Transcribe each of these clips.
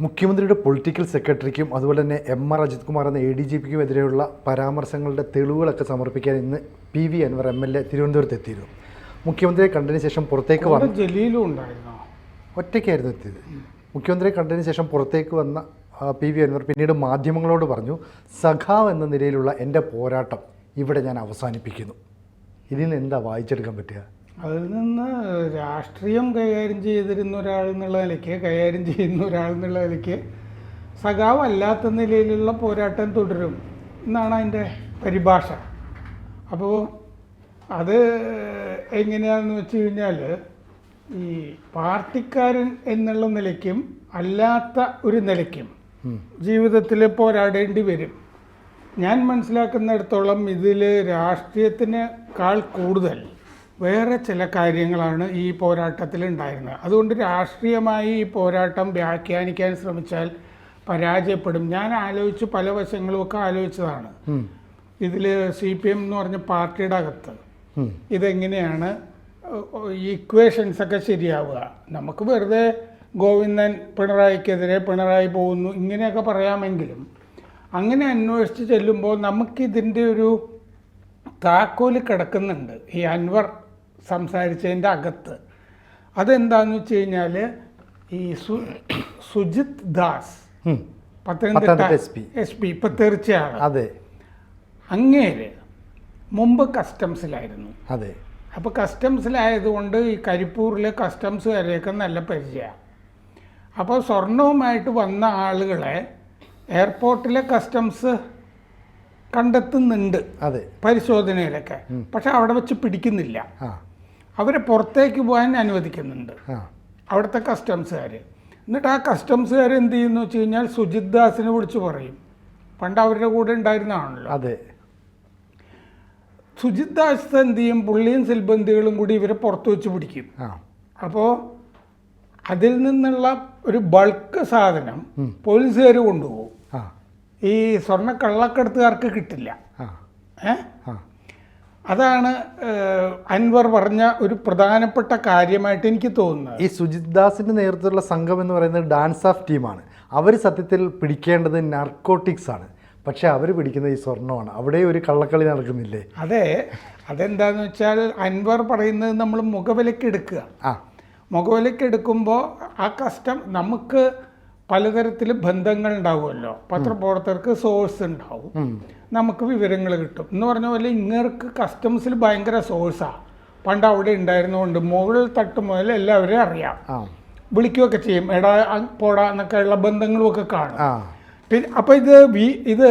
മുഖ്യമന്ത്രിയുടെ പൊളിറ്റിക്കൽ സെക്രട്ടറിക്കും അതുപോലെ തന്നെ എം.ആർ. അജിത് കുമാർ എന്ന ADGPക്കും എതിരെയുള്ള പരാമർശങ്ങളുടെ തെളിവുകളൊക്കെ സമർപ്പിക്കാൻ ഇന്ന് PV അൻവർ MLA തിരുവനന്തപുരത്ത് എത്തിയിരുന്നു. മുഖ്യമന്ത്രിയെ കണ്ടതിന് ശേഷം പുറത്തേക്ക് വന്ന ജലീലും ഉണ്ടായിരുന്നു, ഒറ്റയ്ക്കായിരുന്നു എത്തിയത്. മുഖ്യമന്ത്രിയെ കണ്ടതിന് ശേഷം പുറത്തേക്ക് വന്ന PV അൻവർ പിന്നീട് മാധ്യമങ്ങളോട് പറഞ്ഞു, സഖാവ് എന്ന നിലയിലുള്ള എൻ്റെ പോരാട്ടം ഇവിടെ ഞാൻ അവസാനിപ്പിക്കുന്നു. ഇതിൽ നിന്ന് എന്താ വായിച്ചെടുക്കാൻ പറ്റുക? അതിൽ നിന്ന് രാഷ്ട്രീയം കൈകാര്യം ചെയ്യുന്ന ഒരാൾ എന്നുള്ള നിലയ്ക്ക് സഖാവ് അല്ലാത്ത നിലയിലുള്ള പോരാട്ടം തുടരും എന്നാണ് അതിൻ്റെ പരിഭാഷ. അപ്പോൾ അത് എങ്ങനെയാണെന്ന് വെച്ച് കഴിഞ്ഞാൽ, ഈ പാർട്ടിക്കാരൻ എന്നുള്ള നിലയ്ക്കും അല്ലാത്ത ഒരു നിലയ്ക്കും ജീവിതത്തിൽ പോരാടേണ്ടി വരും. ഞാൻ മനസ്സിലാക്കുന്നിടത്തോളം ഇതിൽ രാഷ്ട്രീയത്തിനേക്കാൾ കൂടുതൽ വേറെ ചില കാര്യങ്ങളാണ് ഈ പോരാട്ടത്തിൽ ഉണ്ടായിരുന്നത്. അതുകൊണ്ട് രാഷ്ട്രീയമായി ഈ പോരാട്ടം വ്യാഖ്യാനിക്കാൻ ശ്രമിച്ചാൽ പരാജയപ്പെടും. ഞാൻ ആലോചിച്ച് പല വശങ്ങളുമൊക്കെ ആലോചിച്ചതാണ്. ഇതിൽ CPM എന്ന് പറഞ്ഞ പാർട്ടിയുടെ അകത്ത് ഇതെങ്ങനെയാണ് ഇക്വേഷൻസൊക്കെ ശരിയാവുക. നമുക്ക് വെറുതെ ഗോവിന്ദൻ പിണറായിക്കെതിരെ പിണറായി പോകുന്നു ഇങ്ങനെയൊക്കെ പറയാമെങ്കിലും അങ്ങനെ അന്വേഷിച്ച് ചെല്ലുമ്പോൾ നമുക്കിതിൻ്റെ ഒരു താക്കോല് കിടക്കുന്നുണ്ട് ഈ അൻവർ സംസാരിച്ചതിൻ്റെ അകത്ത്. അതെന്താണെന്ന് വെച്ച് കഴിഞ്ഞാൽ, ഈ സുജിത് ദാസ് പത്തനംതിട്ട SP ഇപ്പം തീർച്ചയാണ്. അതെ, അങ്ങേര് മുമ്പ് കസ്റ്റംസിലായിരുന്നു. അതെ. അപ്പോൾ കസ്റ്റംസിലായതുകൊണ്ട് ഈ കരിപ്പൂരിലെ കസ്റ്റംസുകാരെയൊക്കെ നല്ല പരിചയമാണ്. അപ്പോൾ സ്വർണവുമായിട്ട് വന്ന ആളുകളെ എയർപോർട്ടിലെ കസ്റ്റംസ് കണ്ടെത്തുന്നുണ്ട്, അതെ, പരിശോധനയിലൊക്കെ. പക്ഷെ അവിടെ വെച്ച് പിടിക്കുന്നില്ല. അവരെ പുറത്തേക്ക് പോകാൻ അനുവദിക്കുന്നുണ്ട് അവിടുത്തെ കസ്റ്റംസുകാർ. എന്നിട്ട് ആ കസ്റ്റംസുകാർ എന്ത് ചെയ്യുന്നു വെച്ച് കഴിഞ്ഞാൽ, സുജിത് ദാസിനെ വിളിച്ച് പറയും. പണ്ട് അവരുടെ കൂടെ ഉണ്ടായിരുന്നതാണല്ലോ. അതെ. സുജിത് ദാസ് എന്ത് ചെയ്യും, പുള്ളിയും സിൽബന്ദികളും കൂടി ഇവരെ പുറത്തു വെച്ച് പിടിക്കും. അപ്പോൾ അതിൽ നിന്നുള്ള ഒരു ബൾക്ക് സാധനം പോലീസുകാർ കൊണ്ടുപോകും. ഈ സ്വർണ്ണ കള്ളക്കടത്തുകാർക്ക് കിട്ടില്ല. അതാണ് അൻവർ പറഞ്ഞ ഒരു പ്രധാനപ്പെട്ട കാര്യമായിട്ട് എനിക്ക് തോന്നുന്നത്. ഈ സുജിത് ദാസിന്റെ നേതൃത്വത്തിലുള്ള സംഘം എന്ന് പറയുന്നത് ഡാൻസ് ഓഫ് ടീമാണ്. അവർ സത്യത്തിൽ പിടിക്കേണ്ടത് നാർക്കോട്ടിക്സ് ആണ്. പക്ഷെ അവർ പിടിക്കുന്നത് ഈ സ്വർണ്ണമാണ്. അവിടെ ഒരു കള്ളക്കളി നടക്കുന്നില്ലേ? അതെ, അതെന്താന്ന് വെച്ചാൽ അൻവർ പറയുന്നത് നമ്മൾ മുഖവിലക്കെടുക്കുക. മുഖവിലക്കെടുക്കുമ്പോൾ ആ കസ്റ്റം നമുക്ക് പലതരത്തിൽ ബന്ധങ്ങൾ ഉണ്ടാവുമല്ലോ. പത്രപ്രവർത്തകർക്ക് സോഴ്സ് ഉണ്ടാവും, നമുക്ക് വിവരങ്ങൾ കിട്ടും എന്ന് പറഞ്ഞ പോലെ ഇങ്ങർക്ക് കസ്റ്റംസിൽ ഭയങ്കര സോഴ്സാണ്. പണ്ട് അവിടെ ഉണ്ടായിരുന്നുകൊണ്ട് മുകളിൽ തട്ട് മുതൽ എല്ലാവരെയും അറിയാം, വിളിക്കുകയൊക്കെ ചെയ്യും. എടാ പോടാ എന്നൊക്കെയുള്ള ബന്ധങ്ങളുമൊക്കെ കാണും. പിന്നെ അപ്പോൾ ഇത്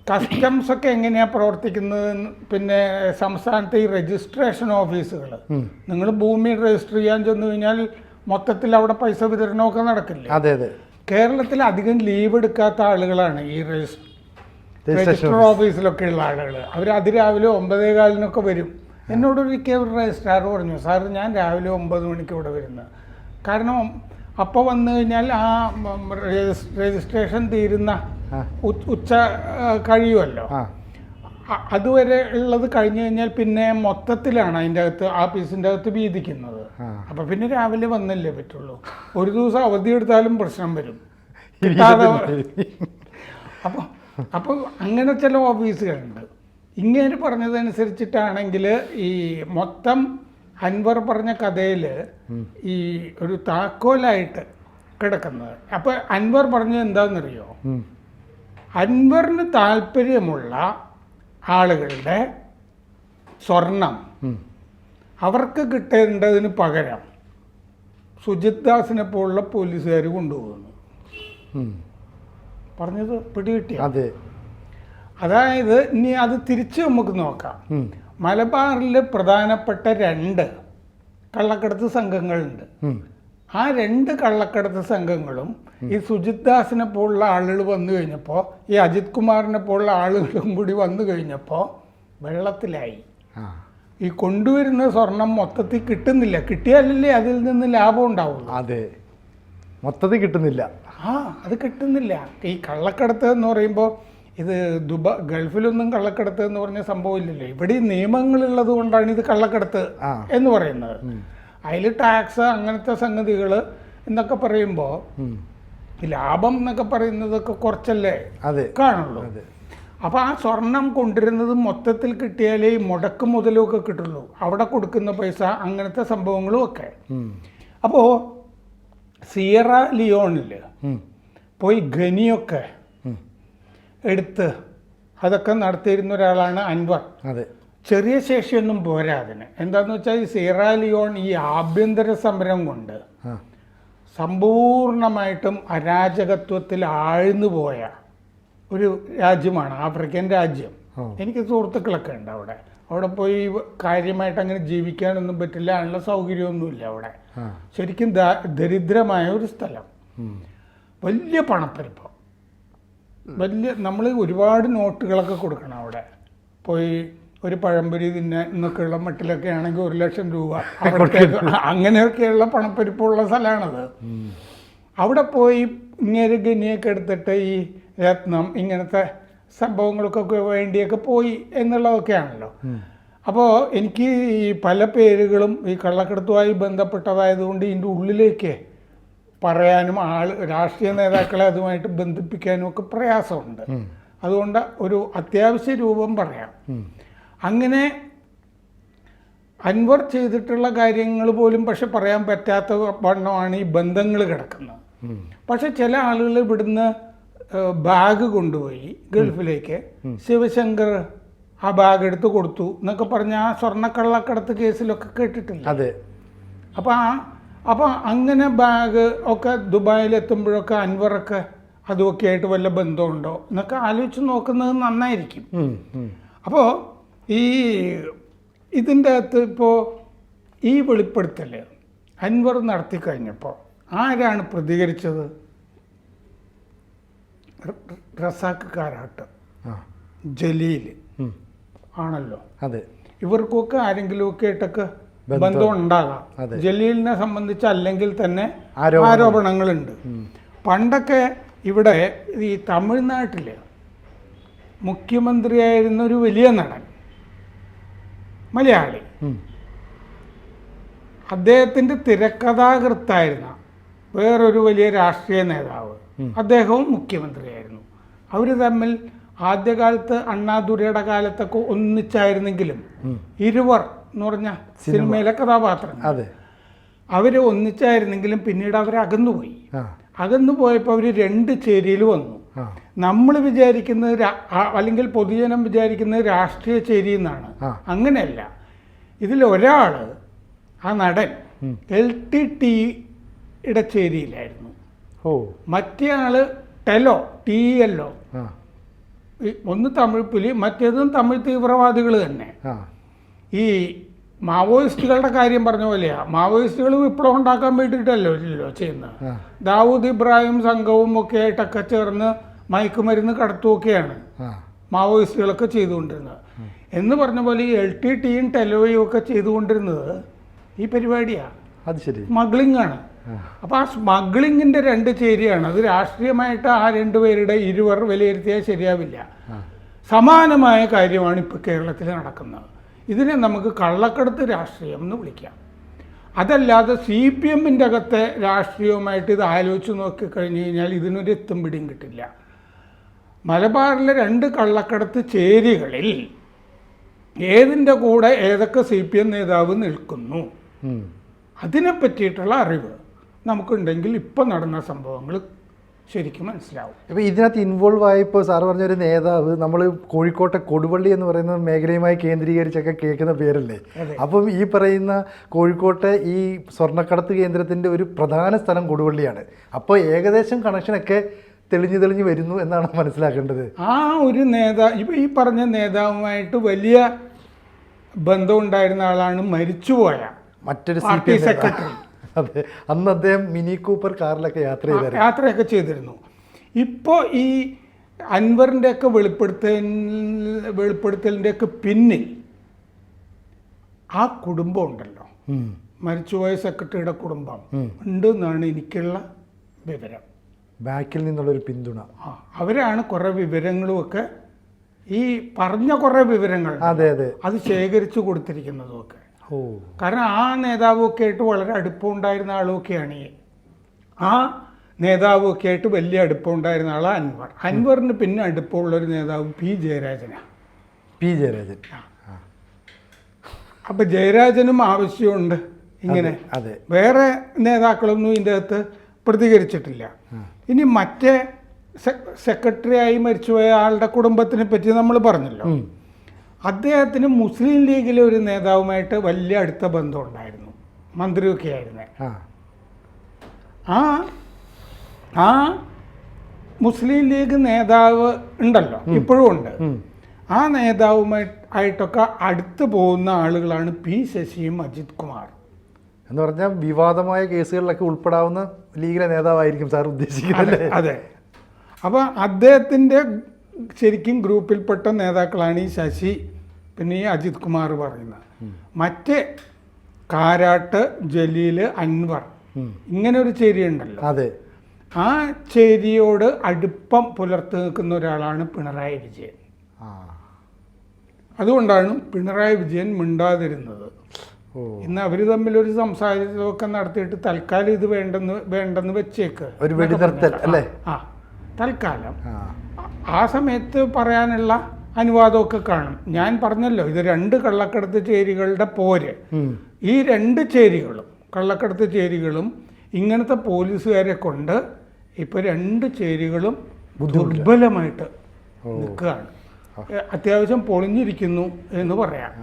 കസ്റ്റംസൊക്കെ എങ്ങനെയാണ് പ്രവർത്തിക്കുന്നത്? പിന്നെ സംസ്ഥാനത്തെ ഈ രജിസ്ട്രേഷൻ ഓഫീസുകൾ, നിങ്ങൾ ഭൂമി രജിസ്റ്റർ ചെയ്യാൻ ചെന്ന് കഴിഞ്ഞാൽ മൊത്തത്തിൽ അവിടെ പൈസ വിതരണമൊക്കെ നടക്കില്ല. അതെ, അതെ. കേരളത്തിൽ അധികം ലീവ് എടുക്കാത്ത ആളുകളാണ് ഈ രജിസ്റ്റർ ഓഫീസിലൊക്കെ ഉള്ള ആളുകൾ. അവർ അതിരാവിലെ 9:15 വരും. എന്നോടൊരിക്കൽ ഒരു രജിസ്ട്രാർ പറഞ്ഞു, സാർ ഞാൻ രാവിലെ 9 മണിക്ക് ഇവിടെ വരുന്നത്. കാരണം അപ്പോൾ വന്നു കഴിഞ്ഞാൽ ആ രജിസ്ട്രേഷൻ തീരുന്ന ഉച്ച കഴിയുമല്ലോ. അതുവരെ ഉള്ളത് കഴിഞ്ഞു കഴിഞ്ഞാൽ പിന്നെ മൊത്തത്തിലാണ് അതിൻ്റെ അകത്ത് ആഫീസിൻ്റെ അകത്ത് വീതിക്കുന്നത്. അപ്പം പിന്നെ രാവിലെ വന്നല്ലേ പറ്റുള്ളൂ. ഒരു ദിവസം അവധി എടുത്താലും പ്രശ്നം വരും. അപ്പോൾ അങ്ങനെ ചില ഓഫീസുകളുണ്ട്. ഇങ്ങനെ പറഞ്ഞതനുസരിച്ചിട്ടാണെങ്കിൽ ഈ മൊത്തം അൻവർ പറഞ്ഞ കഥയിൽ ഈ ഒരു താക്കോലായിട്ട് കിടക്കുന്നത്. അപ്പോൾ അൻവർ പറഞ്ഞത് എന്താണെന്നറിയോ? അൻവറിന് താല്പര്യമുള്ള ആളുകളുടെ സ്വർണം അവർക്ക് കിട്ടേണ്ടതിന് പകരം സുജിത് ദാസിനെ പോലുള്ള പോലീസുകാർ കൊണ്ടുപോകുന്നു. പറഞ്ഞത് പിടികിട്ടിയ? അതെ. അതായത് ഇനി അത് തിരിച്ച് നമുക്ക് നോക്കാം. മലബാറിൽ പ്രധാനപ്പെട്ട 2 കള്ളക്കടത്ത് സംഘങ്ങളുണ്ട്. ആ 2 കള്ളക്കടത്ത് സംഘങ്ങളും ഈ സുജിത് ദാസിനെ പോലുള്ള ആളുകൾ വന്നു കഴിഞ്ഞപ്പോൾ, ഈ അജിത് കുമാറിനെ പോലുള്ള ആളുകളും കൂടി വന്നു കഴിഞ്ഞപ്പോൾ വെള്ളത്തിലായി. ഈ കൊണ്ടുവരുന്ന സ്വർണം മൊത്തത്തിൽ കിട്ടുന്നില്ല. കിട്ടിയാലല്ലേ അതിൽ നിന്ന് ലാഭം ഉണ്ടാവുള്ളൂ. അതെ, മൊത്തത്തിൽ കിട്ടുന്നില്ല. അത് കിട്ടുന്നില്ല. ഈ കള്ളക്കടത്ത് എന്ന് പറയുമ്പോൾ ഇത് ഗൾഫിലൊന്നും കള്ളക്കടത്ത് എന്ന് പറഞ്ഞ സംഭവമില്ലല്ലോ. ഇവിടെ നിയമങ്ങളുള്ളത് കൊണ്ടാണ് ഇത് കള്ളക്കടത്ത് എന്ന് പറയുന്നത്. അതിൽ ടാക്സ് അങ്ങനത്തെ സംഗതികൾ എന്നൊക്കെ പറയുമ്പോൾ ഈ ലാഭം എന്നൊക്കെ പറയുന്നതൊക്കെ കുറച്ചല്ലേ അതെ കാണുള്ളൂ. അതെ അപ്പോൾ ആ സ്വർണം കൊണ്ടുവരുന്നത് മൊത്തത്തിൽ കിട്ടിയാലേ ഈ മുടക്ക് മുതലുമൊക്കെ കിട്ടുള്ളൂ. അവിടെ കൊടുക്കുന്ന പൈസ അങ്ങനത്തെ സംഭവങ്ങളും ഒക്കെ. അപ്പോൾ സിയറ ലിയോണിൽ പോയി ഖനിയൊക്കെ എടുത്ത് അതൊക്കെ നടത്തിയിരുന്ന ഒരാളാണ് അൻവർ. അതെ ചെറിയ ശേഷിയൊന്നും പോരാ അതിന്. എന്താണെന്ന് വെച്ചാൽ ഈ സിയറ ലിയോൺ ഈ ആഭ്യന്തര സമരം കൊണ്ട് സമ്പൂർണമായിട്ടും അരാജകത്വത്തിൽ ആഴ്ന്നു പോയ ഒരു രാജ്യമാണ്, ആഫ്രിക്കൻ രാജ്യം. എനിക്ക് സുഹൃത്തുക്കളൊക്കെ ഉണ്ട് അവിടെ. അവിടെ പോയി കാര്യമായിട്ട് അങ്ങനെ ജീവിക്കാനൊന്നും പറ്റില്ല, അതിനുള്ള സൗകര്യമൊന്നുമില്ല അവിടെ. ശരിക്കും ദരിദ്രമായ ഒരു സ്ഥലം, വലിയ പണപ്പെരുപ്പം, വലിയ നമ്മൾ ഒരുപാട് നോട്ടുകളൊക്കെ കൊടുക്കണം അവിടെ പോയി. ഒരു പഴംപൊരി എന്നൊക്കെയുള്ള മട്ടിലൊക്കെ ആണെങ്കിൽ 1 ലക്ഷം രൂപ അവിടത്തേക്ക് അങ്ങനെയൊക്കെയുള്ള പണപ്പെരുപ്പമുള്ള സ്ഥലമാണത്. അവിടെ പോയി ഇങ്ങനെ ഗനിയൊക്കെ എടുത്തിട്ട് ഈ രത്നം ഇങ്ങനത്തെ സംഭവങ്ങൾക്കൊക്കെ വേണ്ടിയൊക്കെ പോയി എന്നുള്ളതൊക്കെയാണല്ലോ. അപ്പോൾ എനിക്ക് ഈ പല പേരുകളും ഈ കള്ളക്കടത്തുമായി ബന്ധപ്പെട്ടതായതുകൊണ്ട് ഇതിൻ്റെ ഉള്ളിലേക്ക് പറയാനും രാഷ്ട്രീയ നേതാക്കളെ അതുമായിട്ട് ബന്ധിപ്പിക്കാനും ഒക്കെ പ്രയാസമുണ്ട്. അതുകൊണ്ട് ഒരു അത്യാവശ്യ രൂപം പറയാം. അങ്ങനെ അൻവർ ചെയ്തിട്ടുള്ള കാര്യങ്ങൾ പോലും പക്ഷെ പറയാൻ പറ്റാത്ത വണ്ണമാണ് ഈ ബന്ധങ്ങൾ കിടക്കുന്നത്. പക്ഷെ ചില ആളുകൾ ഇവിടുന്ന് ബാഗ് കൊണ്ടുപോയി ഗൾഫിലേക്ക്, ശിവശങ്കർ ആ ബാഗ് എടുത്ത് കൊടുത്തു എന്നൊക്കെ പറഞ്ഞ ആ സ്വർണ്ണക്കള്ളക്കടത്ത് കേസിലൊക്കെ കേട്ടിട്ടില്ല. അതെ. അപ്പം അങ്ങനെ ബാഗ് ഒക്കെ ദുബായിലെത്തുമ്പോഴൊക്കെ അൻവറൊക്കെ അതുമൊക്കെ ആയിട്ട് വല്ല ബന്ധമുണ്ടോ എന്നൊക്കെ ആലോചിച്ച് നോക്കുന്നത് നന്നായിരിക്കും. അപ്പോൾ ഇതിൻ്റെ അകത്ത് ഇപ്പോൾ ഈ വെളിപ്പെടുത്തൽ അൻവർ നടത്തി കഴിഞ്ഞപ്പോൾ ആരാണ് പ്രതികരിച്ചത്? റസാഖ് കാരാട്ട്, ജലീൽ ആണല്ലോ. അതെ. ഇവർക്കൊക്കെ ആരെങ്കിലുമൊക്കെ ആയിട്ടൊക്കെ ബന്ധം ഉണ്ടാകാം. ജലീലിനെ സംബന്ധിച്ച് അല്ലെങ്കിൽ തന്നെ ആരോപണങ്ങളുണ്ട്. പണ്ടൊക്കെ ഇവിടെ ഈ തമിഴ്നാട്ടിൽ മുഖ്യമന്ത്രിയായിരുന്ന ഒരു വലിയ നടൻ, മലയാളി, അദ്ദേഹത്തിൻ്റെ തിരക്കഥാകൃത്തായിരുന്ന വേറൊരു വലിയ രാഷ്ട്രീയ നേതാവ്, അദ്ദേഹവും മുഖ്യമന്ത്രിയായിരുന്നു. അവർ തമ്മിൽ ആദ്യകാലത്ത് അണ്ണാദുരയുടെ കാലത്തൊക്കെ ഒന്നിച്ചായിരുന്നെങ്കിലും ഇരുവർ എന്ന് പറഞ്ഞ സിനിമയിലെ കഥാപാത്രം അവർ ഒന്നിച്ചായിരുന്നെങ്കിലും പിന്നീട് അവർ അകന്നുപോയി. അകന്നുപോയപ്പോൾ അവർ 2 ചേരിയിൽ വന്നു. നമ്മൾ വിചാരിക്കുന്നത് അല്ലെങ്കിൽ പൊതുജനം വിചാരിക്കുന്നത് രാഷ്ട്രീയ ചേരി എന്നാണ്. അങ്ങനെയല്ല. ഇതിലൊരാൾ, ആ നടൻ, LTTയുടെ ചേരിയിലായിരുന്നു. മറ്റേ ആള് ടെലോ, TLO, ഒന്ന് തമിഴ് പുലി, മറ്റേതും തമിഴ് തീവ്രവാദികൾ തന്നെ. ഈ മാവോയിസ്റ്റുകളുടെ കാര്യം പറഞ്ഞ പോലെയാ. മാവോയിസ്റ്റുകൾ വിപ്ലവം ഉണ്ടാക്കാൻ വേണ്ടിയിട്ടല്ലോ ചെയ്യുന്നത്. ദാവൂദ് ഇബ്രാഹിം സംഘവും ഒക്കെ ആയിട്ടൊക്കെ ചേർന്ന് മയക്കുമരുന്ന് കടത്തുമൊക്കെയാണ് മാവോയിസ്റ്റുകളൊക്കെ ചെയ്തുകൊണ്ടിരുന്നത്. എന്ന് പറഞ്ഞ പോലെ ഈ LTTയും ടെലോയും ഒക്കെ ചെയ്തുകൊണ്ടിരുന്നത് ഈ പരിപാടിയാണ്. അത് ശരി, സ്മഗ്ലിംഗ് ആണ്. അപ്പോൾ ആ സ്മഗ്ലിങ്ങിൻ്റെ 2 ചേരിയാണ്. അത് രാഷ്ട്രീയമായിട്ട് ആ 2 പേരുടെ ഇരുവർ വിലയിരുത്തിയാൽ ശരിയാവില്ല. സമാനമായ കാര്യമാണ് ഇപ്പോൾ കേരളത്തിൽ നടക്കുന്നത്. ഇതിനെ നമുക്ക് കള്ളക്കടത്ത് രാഷ്ട്രീയം എന്ന് വിളിക്കാം. അതല്ലാതെ CPMൻ്റെ അകത്തെ രാഷ്ട്രീയവുമായിട്ട് ഇത് ആലോചിച്ച് നോക്കിക്കഴിഞ്ഞ് കഴിഞ്ഞാൽ ഇതിനൊരു എത്തും പിടിയും കിട്ടില്ല. മലബാറിലെ 2 കള്ളക്കടത്ത് ചേരികളിൽ ഏതിൻ്റെ കൂടെ ഏതൊക്കെ CPM നേതാവ് നിൽക്കുന്നു അതിനെ പറ്റിയിട്ടുള്ള അറിവ് നമുക്കുണ്ടെങ്കിൽ ഇപ്പം നടന്ന സംഭവങ്ങൾ ശരിക്കും മനസ്സിലാവും. ഇപ്പോൾ ഇതിനകത്ത് ഇൻവോൾവ് ആയപ്പോൾ സാറ് പറഞ്ഞൊരു നേതാവ് നമ്മൾ കോഴിക്കോട്ടെ കൊടുവള്ളി എന്ന് പറയുന്ന മേഖലയുമായി കേന്ദ്രീകരിച്ചൊക്കെ കേൾക്കുന്ന പേരല്ലേ. അപ്പം ഈ പറയുന്ന കോഴിക്കോട്ടെ ഈ സ്വർണ്ണക്കടത്ത് കേന്ദ്രത്തിൻ്റെ ഒരു പ്രധാന സ്ഥലം കൊടുവള്ളിയാണ്. അപ്പോൾ ഏകദേശം കണക്ഷനൊക്കെ തെളിഞ്ഞു വരുന്നു എന്നാണ് മനസ്സിലാക്കേണ്ടത്. ആ ഒരു ഇപ്പോൾ ഈ പറഞ്ഞ നേതാവുമായിട്ട് വലിയ ബന്ധമുണ്ടായിരുന്ന ആളാണ് മരിച്ചുപോയ മറ്റൊരു പാർട്ടി സെക്രട്ടറി. അതെ, അന്ന് അദ്ദേഹം മിനി കൂപ്പർ കാറിലൊക്കെ യാത്രയൊക്കെ ചെയ്തിരുന്നു. ഇപ്പോൾ ഈ അൻവറിൻ്റെയൊക്കെ വെളിപ്പെടുത്തലിൻ്റെയൊക്കെ പിന്നിൽ ആ കുടുംബം ഉണ്ടല്ലോ, മരിച്ചുപോയ സെക്രട്ടറിയുടെ കുടുംബം ഉണ്ട് എന്നാണ് എനിക്കുള്ള വിവരം. ബാക്കിൽ നിന്നുള്ളൊരു പിന്തുണ. അവരാണ് കുറേ വിവരങ്ങളുമൊക്കെ ഈ പറഞ്ഞ കുറേ വിവരങ്ങൾ അത് ശേഖരിച്ചു കൊടുത്തിരിക്കുന്നതുമൊക്കെ. കാരണം ആ നേതാവൊക്കെ ആയിട്ട് വളരെ അടുപ്പമുണ്ടായിരുന്ന ആളുമൊക്കെയാണ്. ആ നേതാവും ഒക്കെ ആയിട്ട് വലിയ അടുപ്പം ഉണ്ടായിരുന്ന ആളാണ് അൻവർ. അൻവറിന് പിന്നെ അടുപ്പമുള്ളൊരു നേതാവ് പി ജയരാജനാണ്. പി ജയരാജൻ. അപ്പം ജയരാജനും ആവശ്യമുണ്ട് ഇങ്ങനെ. അതെ. വേറെ നേതാക്കളൊന്നും ഇതിൻ്റെ അകത്ത് പ്രതികരിച്ചിട്ടില്ല. ഇനി മറ്റേ സെക്രട്ടറി ആയി മരിച്ചുപോയ ആളുടെ കുടുംബത്തിനെ പറ്റി നമ്മൾ പറഞ്ഞല്ലോ. അദ്ദേഹത്തിന് മുസ്ലിം ലീഗിലെ ഒരു നേതാവുമായിട്ട് വലിയ അടുത്ത ബന്ധം ഉണ്ടായിരുന്നു, മന്ത്രിയൊക്കെ ആയിരുന്നേ. ആ മുസ്ലിം ലീഗ് നേതാവ് ഉണ്ടല്ലോ, ഇപ്പോഴും ഉണ്ട്. ആ നേതാവുമായിട്ടൊക്കെ അടുത്ത് പോകുന്ന ആളുകളാണ് പി ശശിയും അജിത് കുമാർ. എന്ന് പറഞ്ഞാൽ വിവാദമായ കേസുകളിലൊക്കെ ഉൾപ്പെടാവുന്ന ലീഗിലെ നേതാവായിരിക്കും സാർ ഉദ്ദേശിക്കുന്നത്. അതെ. അപ്പോൾ അദ്ദേഹത്തിൻ്റെ ശരിക്കും ഗ്രൂപ്പിൽപ്പെട്ട നേതാക്കളാണ് ഈ ശശി, പിന്നെ ഈ അജിത് കുമാർ പറയുന്നത്. മറ്റേ കാരാട്ട്, ജലീൽ, അൻവർ, ഇങ്ങനെ ഒരു ചേരി ഉണ്ടല്ലോ. അതെ. ആ ചേരിയോട് അടുപ്പം പുലർത്തി നിൽക്കുന്ന ഒരാളാണ് പിണറായി വിജയൻ. അതുകൊണ്ടാണ് പിണറായി വിജയൻ മിണ്ടാതിരുന്നത്. ഇന്ന് അവർ തമ്മിലൊരു സംസാരമൊക്കെ നടത്തിയിട്ട് തൽക്കാലം ഇത് വേണ്ടെന്ന് വെച്ചേക്ക്, ഒരു വെടിനിർത്തൽ അല്ലേ? തൽക്കാലം ആ സമയത്ത് പറയാനുള്ള അനുവാദമൊക്കെ കാണും. ഞാൻ പറഞ്ഞല്ലോ, ഇത് 2 കള്ളക്കടത്ത് ചേരികളുടെ പോര്. ഈ 2 ചേരികളും, കള്ളക്കടത്ത് ചേരികളും ഇങ്ങനത്തെ പോലീസുകാരെ കൊണ്ട് ഇപ്പോൾ 2 ചേരികളും ദുർബലമായിട്ട് നിൽക്കുകയാണ്. അത്യാവശ്യം പൊളിഞ്ഞിരിക്കുന്നു എന്ന് പറയാം.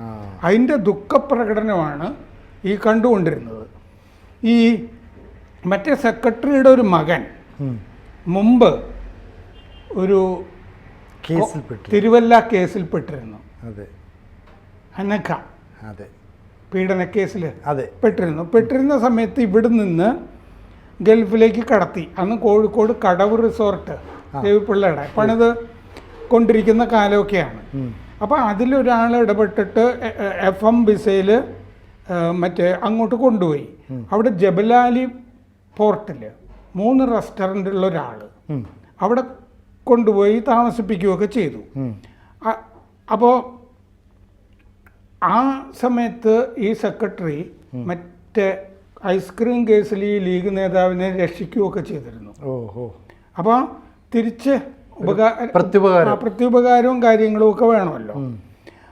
അതിൻ്റെ ദുഃഖപ്രകടനമാണ് ഈ കണ്ടുകൊണ്ടിരുന്നത്. ഈ മറ്റേ സെക്രട്ടറിയുടെ ഒരു മകൻ മുമ്പ് ഒരു തിരുവല്ല കേസിൽപ്പെട്ടിരുന്നു. അനഘ പീഡനക്കേസിൽ പെട്ടിരുന്ന സമയത്ത് ഇവിടെ നിന്ന് ഗൾഫിലേക്ക് കടത്തി. അന്ന് കോഴിക്കോട് കടവ് റിസോർട്ട് ദേവിപ്പിള്ളയുടെ പണിത് കൊണ്ടിരിക്കുന്ന കാലമൊക്കെയാണ്. അപ്പോൾ അതിലൊരാൾ ഇടപെട്ടിട്ട് FM വിസയിൽ മറ്റേ അങ്ങോട്ട് കൊണ്ടുപോയി. അവിടെ ജബലാലി പോർട്ടിൽ 3 റെസ്റ്റോറൻറ്റുള്ള ഒരാൾ അവിടെ കൊണ്ടുപോയി താമസിപ്പിക്കുകയൊക്കെ ചെയ്തു. അപ്പോൾ ആ സമയത്ത് ഈ സെക്രട്ടറി മറ്റേ ഐസ്ക്രീം കേസിൽ ഈ ലീഗ് നേതാവിനെ രക്ഷിക്കുകയൊക്കെ ചെയ്തിരുന്നു. അപ്പോൾ തിരിച്ച് പ്രത്യുപകാരവും കാര്യങ്ങളും ഒക്കെ വേണമല്ലോ.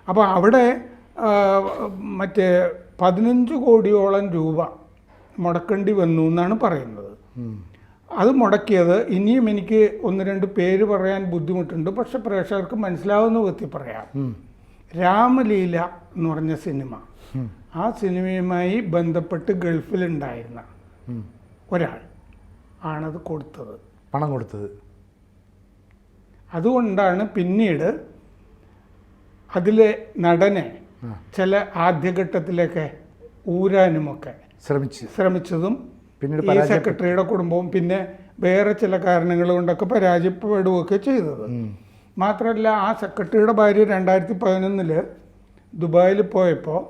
അപ്പോൾ അവിടെ മറ്റേ 15 കോടിയോളം രൂപ മുടക്കേണ്ടി വന്നു എന്നാണ് പറയുന്നത്. അത് മുടക്കിയത്, ഇനിയും എനിക്ക് 1-2 പേര് പറയാൻ ബുദ്ധിമുട്ടുണ്ട്, പക്ഷെ പ്രേക്ഷകർക്ക് മനസ്സിലാവുന്ന വിധത്തിൽ പറയാം. രാമലീല എന്ന് പറഞ്ഞ സിനിമ, ആ സിനിമയുമായി ബന്ധപ്പെട്ട് ഗൾഫിലുണ്ടായിരുന്ന ഒരാൾ ആണത് കൊടുത്തത്, പണം കൊടുത്തത്. അതുകൊണ്ടാണ് പിന്നീട് അതിലെ നടനെ ചില ആദ്യഘട്ടത്തിലൊക്കെ ഊരാനുമൊക്കെ ശ്രമിച്ചതും ഈ സെക്രട്ടറിയുടെ കുടുംബവും പിന്നെ വേറെ ചില കാരണങ്ങൾ കൊണ്ടൊക്കെ പരാജയപ്പെടുകയൊക്കെ ചെയ്തത്. മാത്രമല്ല, ആ സെക്രട്ടറിയുടെ ഭാര്യ 2011 ദുബായിൽ പോയപ്പോൾ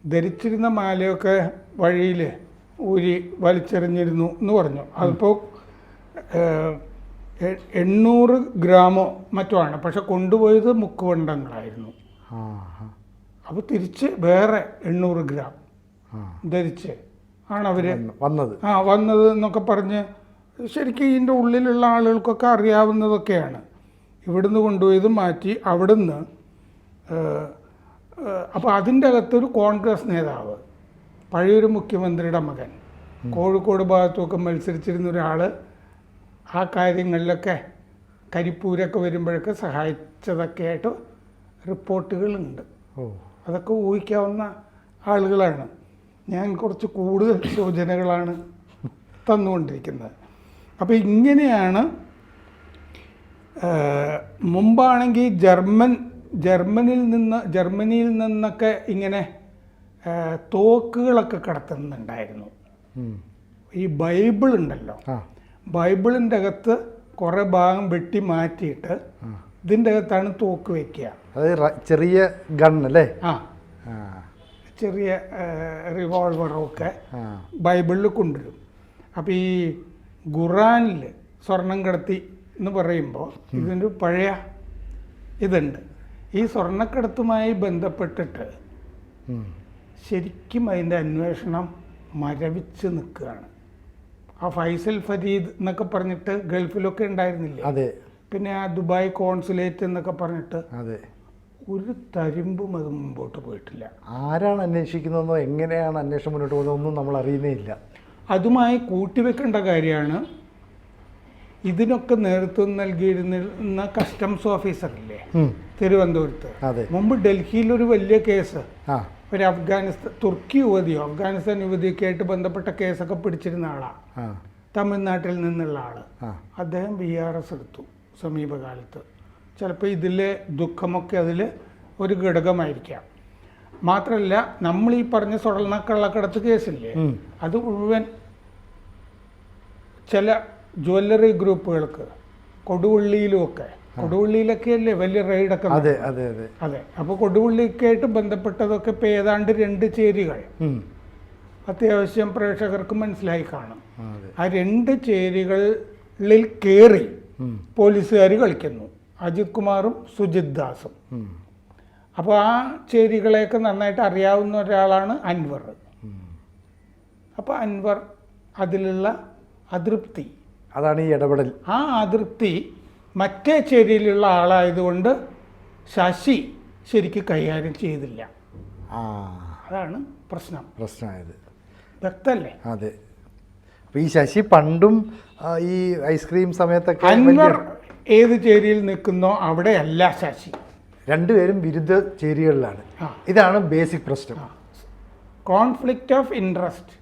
ധരിച്ചിരുന്ന മാലയൊക്കെ വഴിയിൽ ഊരി വലിച്ചെറിഞ്ഞിരുന്നു എന്ന് പറഞ്ഞു. അതിപ്പോൾ 800 ഗ്രാമോ മറ്റോ ആണ്, പക്ഷെ കൊണ്ടുപോയത് മുക്കുവണ്ടങ്ങളായിരുന്നു. അപ്പോൾ തിരിച്ച് വേറെ 800 ഗ്രാം ധരിച്ച് ആണ് അവർ വന്നത് എന്നൊക്കെ പറഞ്ഞ് ശരിക്കും ഇതിൻ്റെ ഉള്ളിലുള്ള ആളുകൾക്കൊക്കെ അറിയാവുന്നതൊക്കെയാണ്. ഇവിടുന്ന് കൊണ്ടുപോയത് മാറ്റി അവിടുന്ന്. അപ്പോൾ അതിൻ്റെ അകത്തൊരു കോൺഗ്രസ് നേതാവ്, പഴയൊരു മുഖ്യമന്ത്രിയുടെ മകൻ, കോഴിക്കോട് ഭാഗത്തുമൊക്കെ മത്സരിച്ചിരുന്ന ഒരാൾ ആ കാര്യങ്ങളിലൊക്കെ കരിപ്പൂരൊക്കെ വരുമ്പോഴൊക്കെ സഹായിച്ചതൊക്കെ ആയിട്ട് റിപ്പോർട്ടുകളുണ്ട്. അതൊക്കെ ഊഹിക്കാവുന്ന ആളുകളാണ്. ഞാൻ കുറച്ച് കൂടുതൽ സൂചനകളാണ് തന്നുകൊണ്ടിരിക്കുന്നത്. അപ്പോൾ ഇങ്ങനെയാണ്. മുമ്പാണെങ്കിൽ ജർമ്മനിയിൽ നിന്നൊക്കെ ഇങ്ങനെ തോക്കുകളൊക്കെ കടത്തുന്നുണ്ടായിരുന്നു. ഈ ബൈബിൾ ഉണ്ടല്ലോ, ബൈബിളിൻ്റെ അകത്ത് കുറേ ഭാഗം വെട്ടി മാറ്റിയിട്ട് ഇതിൻ്റെ അകത്താണ് തോക്ക് വയ്ക്കുക. ചെറിയ ഗണ്ണല്ലേ? ചെറിയ റിവോൾവറൊക്കെ ബൈബിളിൽ കൊണ്ടുവരും. അപ്പോൾ ഈ ഖുറാനിൽ സ്വർണം കടത്തി എന്ന് പറയുമ്പോൾ ഇതിൻ്റെ പഴയ ഇതുണ്ട്. ഈ സ്വർണ്ണക്കടത്തുമായി ബന്ധപ്പെട്ടിട്ട് ശരിക്കും അതിൻ്റെ അന്വേഷണം മരവിച്ച് നിൽക്കുകയാണ്. ആ ഫൈസൽ ഫരീദ് എന്നൊക്കെ പറഞ്ഞിട്ട് ഗൾഫിലൊക്കെ ഉണ്ടായിരുന്നില്ലേ? അതെ. പിന്നെ ആ ദുബായ് കോൺസുലേറ്റ് എന്നൊക്കെ പറഞ്ഞിട്ട് അതെ, ഒരു തരിമ്പും അത് മുമ്പോട്ട് പോയിട്ടില്ല. ആരാണ് അന്വേഷിക്കുന്നതെന്നോ എങ്ങനെയാണ് അന്വേഷണം മുന്നോട്ട് പോകുന്നതോ ഒന്നും നമ്മൾ അറിയുന്നേ ഇല്ല. അതുമായി കൂട്ടിവെക്കേണ്ട കാര്യമാണ് ഇതിനൊക്കെ നേതൃത്വം നൽകിയിരുന്ന കസ്റ്റംസ് ഓഫീസറില്ലേ തിരുവനന്തപുരത്ത്. അതെ. മുമ്പ് ഡൽഹിയിലൊരു വലിയ കേസ്, ഒരു തുർക്കി യുവതിയോ അഫ്ഗാനിസ്ഥാൻ യുവതിയൊക്കെ ആയിട്ട് ബന്ധപ്പെട്ട കേസൊക്കെ പിടിച്ചിരുന്ന ആളാണ്, തമിഴ്നാട്ടിൽ നിന്നുള്ള ആള്. അദ്ദേഹം VRS എടുത്തു സമീപകാലത്ത്. ചിലപ്പോൾ ഇതിലെ ദുഃഖമൊക്കെ അതിൽ ഒരു ഘടകമായിരിക്കാം. മാത്രമല്ല, നമ്മൾ ഈ പറഞ്ഞ സ്വർണ്ണക്കള്ളക്കടത്ത് കേസില്ലേ, അത് മുഴുവൻ ചില ജ്വല്ലറി ഗ്രൂപ്പുകൾക്ക് കൊടുവള്ളിയിലൊക്കെ അല്ലേ വലിയ റെയ്ഡൊക്കെ. അതെ അതെ അതെ അതെ. അപ്പോൾ കൊടുവള്ളിയൊക്കെ ആയിട്ട് ബന്ധപ്പെട്ടതൊക്കെ ഇപ്പോൾ ഏതാണ്ട് 2 ചേരികൾ അത്യാവശ്യം പ്രേക്ഷകർക്ക് മനസ്സിലായി കാണും. ആ 2 ചേരികളിൽ കയറി പോലീസുകാർ കളിക്കുന്നു, അജിത് കുമാറും സുജിത് ദാസും. അപ്പോൾ ആ ചേരികളെയൊക്കെ നന്നായിട്ട് അറിയാവുന്ന ഒരാളാണ് അൻവർ. അപ്പോൾ അൻവർ അതിലുള്ള അതൃപ്തി, അതാണ് ഈ ഇടപെടൽ. ആ അതൃപ്തി മറ്റേ ചേരിയിലുള്ള ആളായതുകൊണ്ട് ശശി ശരിക്ക് കൈകാര്യം ചെയ്തില്ല. അതാണ് പ്രശ്നമായത്. വ്യക്തല്ലേ? അതെ. അപ്പോൾ ഈ ശശി പണ്ടും ഈ ഐസ്ക്രീം സമയത്തൊക്കെ അൻവർ ഏത് ചേരിയിൽ നിൽക്കുന്നോ അവിടെയല്ല ശശി. രണ്ടുപേരും വിരുദ്ധ ചേരികളിലാണ്. ഇതാണ് ബേസിക് പ്രശ്നം. കോൺഫ്ലിക്റ്റ് ഓഫ് ഇൻട്രസ്റ്റ്,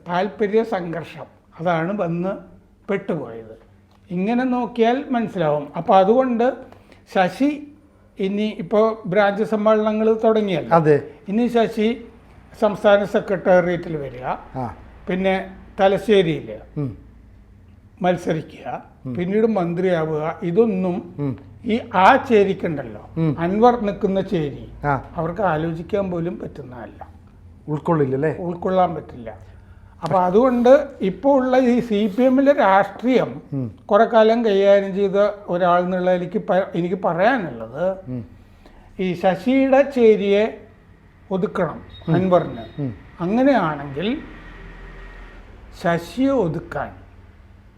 താല്പര്യ സംഘർഷം, അതാണ് വന്ന് പെട്ടുപോയത്. ഇങ്ങനെ നോക്കിയാൽ മനസ്സിലാവും. അപ്പോൾ അതുകൊണ്ട് ശശി ഇനി ഇപ്പോൾ ബ്രാഞ്ച് സമ്മേളനങ്ങൾ തുടങ്ങിയല്ലോ. അതെ. ഇനി ശശി സംസ്ഥാന സെക്രട്ടേറിയറ്റിൽ വരിക, പിന്നെ തലശ്ശേരിയിൽ മത്സരിക്കുക, പിന്നീട് മന്ത്രിയാവുക. ഇതൊന്നും ഈ ആ ചേരിക്കുണ്ടല്ലോ, അൻവർ നിൽക്കുന്ന ചേരി, അവർക്ക് ആലോചിക്കാൻ പോലും പറ്റുന്നതല്ല. ഉൾക്കൊള്ളാൻ പറ്റില്ല. അപ്പോൾ അതുകൊണ്ട് ഇപ്പോൾ ഉള്ള ഈ CPM-ലെ രാഷ്ട്രീയം കുറെ കാലം കൈകാര്യം ചെയ്ത ഒരാൾ എന്നുള്ള എനിക്ക് പറയാനുള്ളത്, ഈ ശശിയുടെ ചേരിയെ ഒതുക്കണം അൻവറിന്. അങ്ങനെയാണെങ്കിൽ ശശിയെ ഒതുക്കാൻ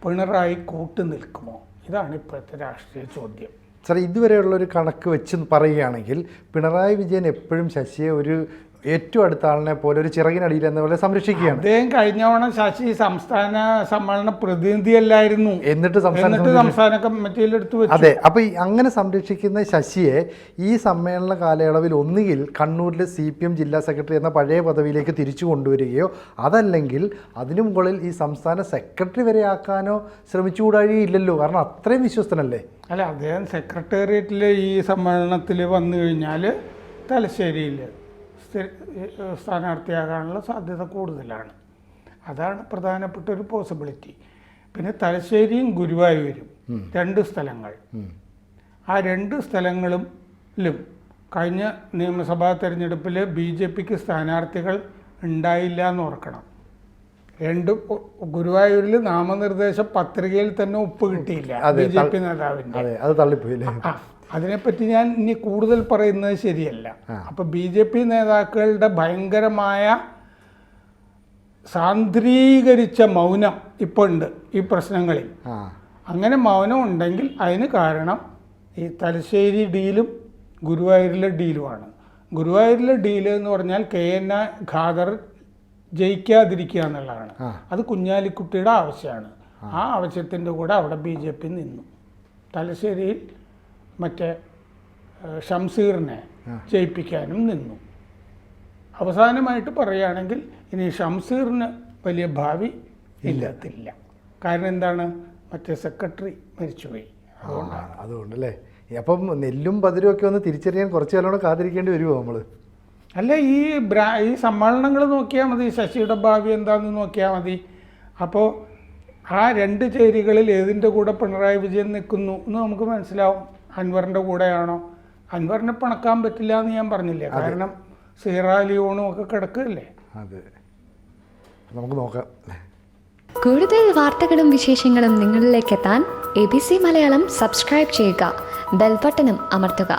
പിണറായി കൂട്ടു നിൽക്കുമോ? ഇതാണ് ഇപ്പോഴത്തെ രാഷ്ട്രീയ ചോദ്യം. സാർ, ഇതുവരെയുള്ള ഒരു കണക്ക് വെച്ച് പറയുകയാണെങ്കിൽ പിണറായി വിജയൻ എപ്പോഴും ശശിയെ ഒരു ഏറ്റവും അടുത്ത ആളിനെ പോലെ ഒരു ചിറകിനടിയിൽ എന്ന പോലെ സംരക്ഷിക്കുകയാണ്. അദ്ദേഹം കഴിഞ്ഞ തവണ ശശി സംസ്ഥാന സമ്മേളന പ്രതിനിധിയല്ലായിരുന്നു, എന്നിട്ട് സംസ്ഥാന കമ്മിറ്റിയിൽ എടുത്തു വെച്ചു. അതെ. അപ്പോൾ അങ്ങനെ സംരക്ഷിക്കുന്ന ശശിയെ ഈ സമ്മേളന കാലയളവിൽ ഒന്നുകിൽ കണ്ണൂരിൽ CPM ജില്ലാ സെക്രട്ടറി എന്ന പഴയ പദവിയിലേക്ക് തിരിച്ചു കൊണ്ടുവരികയോ അതല്ലെങ്കിൽ അതിനു മുകളിൽ ഈ സംസ്ഥാന സെക്രട്ടറി വരെ ആക്കാനോ ശ്രമിച്ചുകൂടാഴിയില്ലല്ലോ. കാരണം അത്രയും വിശ്വസ്തനല്ലേ. അല്ല, അദ്ദേഹം സെക്രട്ടേറിയറ്റിൽ ഈ സമ്മേളനത്തിൽ വന്നു കഴിഞ്ഞാൽ തലശ്ശേരിയിൽ സ്ഥാനാർത്ഥിയാകാനുള്ള സാധ്യത കൂടുതലാണ്. അതാണ് പ്രധാനപ്പെട്ട ഒരു പോസിബിലിറ്റി. പിന്നെ തലശ്ശേരിയും ഗുരുവായൂരും 2 സ്ഥലങ്ങൾ. ആ 2 സ്ഥലങ്ങളിലും കഴിഞ്ഞ നിയമസഭാ തെരഞ്ഞെടുപ്പിൽ BJPക്ക് സ്ഥാനാർത്ഥികൾ ഉണ്ടായില്ല എന്ന് ഓർക്കണം. ഗുരുവായൂരിൽ നാമനിർദ്ദേശ പത്രികയിൽ തന്നെ ഒപ്പ് കിട്ടിയില്ല BJP നേതാവിൻ്റെ. അതിനെപ്പറ്റി ഞാൻ ഇനി കൂടുതൽ പറയുന്നത് ശരിയല്ല. അപ്പോൾ BJP നേതാക്കളുടെ ഭയങ്കരമായ സാന്ദ്രീകരിച്ച മൗനം ഇപ്പോൾ ഉണ്ട് ഈ പ്രശ്നങ്ങളിൽ. അങ്ങനെ മൗനം ഉണ്ടെങ്കിൽ അതിന് കാരണം ഈ തലശ്ശേരി ഡീലും ഗുരുവായൂരിലെ ഡീലുമാണ്. ഗുരുവായൂരിലെ ഡീല് എന്ന് പറഞ്ഞാൽ KN ഖാദർ ജയിക്കാതിരിക്കുക എന്നുള്ളതാണ്. അത് കുഞ്ഞാലിക്കുട്ടിയുടെ ആവശ്യമാണ്. ആ ആവശ്യത്തിൻ്റെ കൂടെ അവിടെ BJP നിന്നു. തലശ്ശേരിയിൽ മറ്റേ ഷംസീറിനെ ജയിപ്പിക്കാനും നിന്നു. അവസാനമായിട്ട് പറയുകയാണെങ്കിൽ ഇനി ഷംസീറിന് വലിയ ഭാവി ഇല്ലാത്തില്ല. കാരണം എന്താണ്? മറ്റേ സെക്രട്ടറി മരിച്ചുപോയി. അതുകൊണ്ടല്ലേ. അപ്പം നെല്ലും പതിരും ഒക്കെ ഒന്ന് തിരിച്ചറിയാൻ കുറച്ച് കാലം കാത്തിരിക്കേണ്ടി വരുമോ നമ്മൾ? അല്ല, ഈ സമ്മേളനങ്ങൾ നോക്കിയാൽ മതി, ശശിയുടെ ഭാവി എന്താണെന്ന് നോക്കിയാൽ മതി. അപ്പോൾ ആ 2 ചേരികളിൽ ഏതിൻ്റെ കൂടെ പിണറായി വിജയൻ നിൽക്കുന്നു എന്ന് നമുക്ക് മനസ്സിലാവും. അൻവറിൻ്റെ കൂടെയാണോ? അൻവറിനെ പണക്കാൻ പറ്റില്ല എന്ന് ഞാൻ പറഞ്ഞില്ലേ. കാരണം സീറ ലിയോണും ഒക്കെ കിടക്കുകയല്ലേ. അതെ, നമുക്ക് നോക്കാം. കൂടുതൽ വാർത്തകളും വിശേഷങ്ങളും നിങ്ങളിലേക്ക് എത്താൻ ABC മലയാളം സബ്സ്ക്രൈബ് ചെയ്യുക, ബെൽ ബട്ടണും അമർത്തുക.